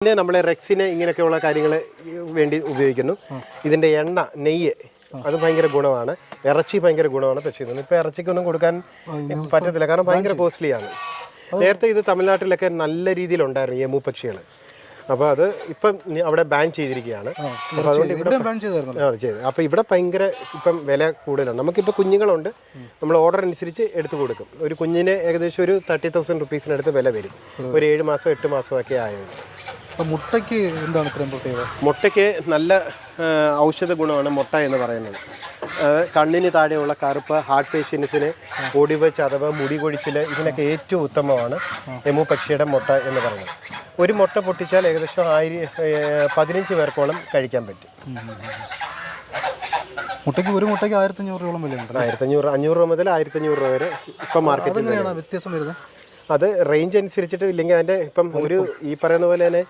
പിന്നെ നമ്മളെ റെക്സിന് ഇങ്ങനെയൊക്കെയുള്ള കാര്യങ്ങൾ വേണ്ടി ഉപയോഗിക്കുന്നു. ഇതിൻ്റെ എണ്ണ, നെയ്യ് അത് ഭയങ്കര ഗുണമാണ്. ഇറച്ചി ഭയങ്കര ഗുണമാണ്. പക്ഷേ ഇതൊന്നും ഇപ്പോൾ ഇറച്ചിക്കൊന്നും കൊടുക്കാൻ പറ്റത്തില്ല, കാരണം ഭയങ്കര കോസ്റ്റ്ലിയാണ്. നേരത്തെ ഇത് തമിഴ്നാട്ടിലൊക്കെ നല്ല രീതിയിലുണ്ടായിരുന്നു എമു പക്ഷികൾ. അപ്പോൾ അത് ഇപ്പം അവിടെ ബാൻ ചെയ്തിരിക്കുകയാണ്. അപ്പോൾ അതുകൊണ്ട് ചെയ്തു. അപ്പോൾ ഇവിടെ ഭയങ്കര ഇപ്പം വില കൂടുതലാണ്. നമുക്കിപ്പോൾ കുഞ്ഞുങ്ങളുണ്ട്, നമ്മൾ ഓർഡർ അനുസരിച്ച് എടുത്തു കൊടുക്കും. ഒരു കുഞ്ഞിന് ഏകദേശം ഒരു 30,000 റുപ്പീസിനടുത്ത് വില വരും. ഒരു 7 മാസം 8 മാസമൊക്കെ ആയത്. മുട്ടയ്ക്ക് എന്താണ് ഇത്രയും പ്രത്യേകത? മുട്ടയ്ക്ക് നല്ല ഔഷധ ഗുണമാണ് മുട്ട എന്ന് പറയുന്നത്. കണ്ണിന് താഴെയുള്ള കറുപ്പ്, ഹാർട്ട് പേഷ്യൻസിന്, ഒടിവ്, ചതവ്, മുടി കൊഴിച്ചിൽ, ഇതിനൊക്കെ ഏറ്റവും ഉത്തമമാണ് എമു പക്ഷിയുടെ മുട്ട എന്ന് പറയുന്നത്. ഒരു മുട്ട പൊട്ടിച്ചാൽ ഏകദേശം 15 പേർക്കോളം കഴിക്കാൻ പറ്റും. മുട്ടയ്ക്ക് ഒരു മുട്ടയ്ക്ക് 1,500 രൂപയോളം വിലയുണ്ട്. 500 രൂപ മുതൽ 1,500 രൂപ വരെ ഇപ്പം മാർക്കറ്റിൽ. വ്യത്യാസം വരുന്നത് അത് റേഞ്ച് അനുസരിച്ചിട്ട്, ഇല്ലെങ്കിൽ അതിൻ്റെ ഇപ്പം ഒരു ഈ പറയുന്ന പോലെ തന്നെ